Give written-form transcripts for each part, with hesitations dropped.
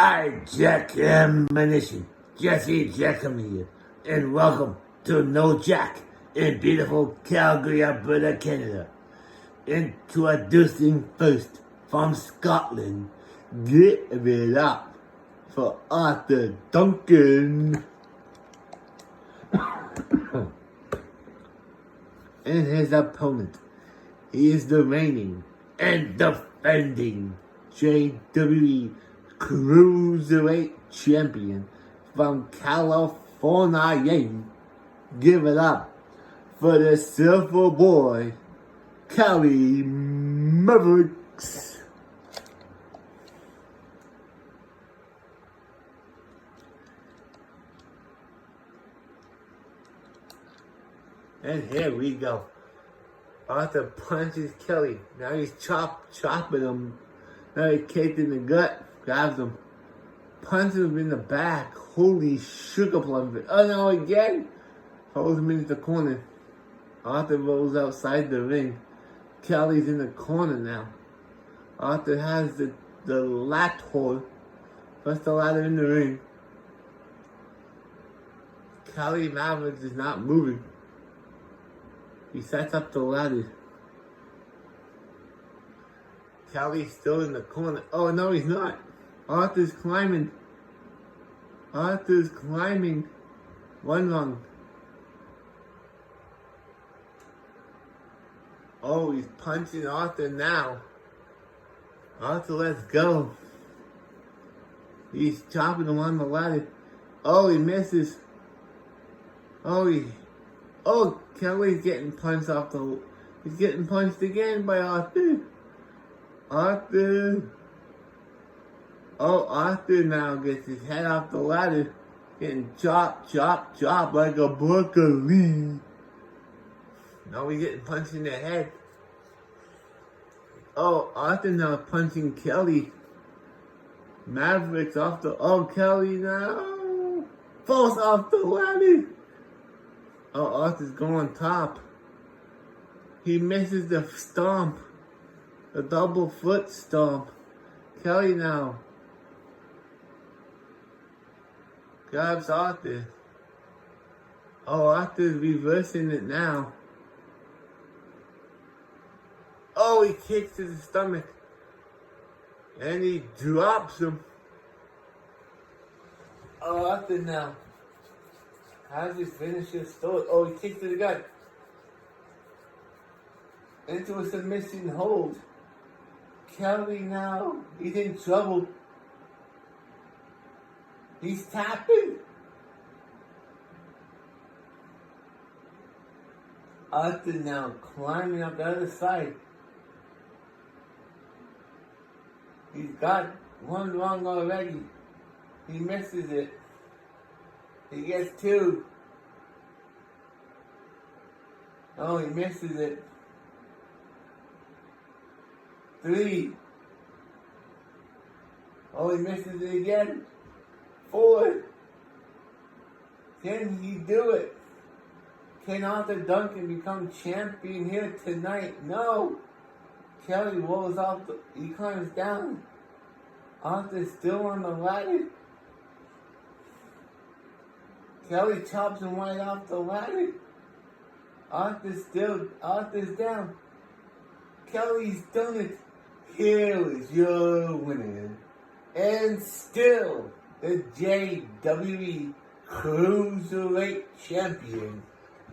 I Jackhammer, Jesse Jackhammer here, and welcome to No Jack in beautiful Calgary, Alberta, Canada. Introducing first from Scotland, give it up for Arthur Duncan. And his opponent, he is the reigning and defending JWE Cruiserweight Champion from California. Give it up for the Silver Boy, Cali Mavericks. And here we go. Arthur punches Kelly. Now he's chopping him. Now he kicked in the gut, grabs him, punches him in the back. Holy sugar plum. Oh no, again. Holds him into the corner. Arthur rolls outside the ring. Kelly's in the corner now. Arthur has the lat hold. Puts the ladder in the ring. Kelly Mavericks is not moving. He sets up the ladder. Kelly's still in the corner. Oh no, he's not. Arthur's climbing. Arthur's climbing. One rung. Oh, he's punching Arthur now. Arthur, let's go. He's chopping him on the ladder. Oh, he misses. Oh, Kelly's getting punched off the... He's getting punched again by Arthur. Arthur now gets his head off the ladder. Getting chopped like a broccoli. Now he's getting punched in the head. Oh, Arthur now punching Kelly. Mavericks off the... Oh, Kelly now falls off the ladder. Oh, Arthur's going on top. He misses the stomp. The double foot stomp. Kelly now grabs Arthur. Oh, Arthur's reversing it now. Oh, he kicks to the stomach. And he drops him. Oh, Arthur now. How's he finish his story? Oh, he kicks to the gut. Into a submission hold. Kelly now, he's in trouble. He's tapping. Arthur now climbing up the other side. He's got one wrong already. He misses it. He gets two. Oh, he misses it. Three. Oh, he misses it again. Four. Can he do it? Can Arthur Duncan become champion here tonight? No. Kelly rolls off he climbs down. Arthur's still on the ladder. Kelly chops him right off the ladder. Arthur's down. Kelly's done it. Here is your winner. And still, the JWE Cruiserweight Champion,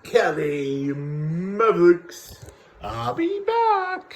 Kelly Mavericks. I'll be back.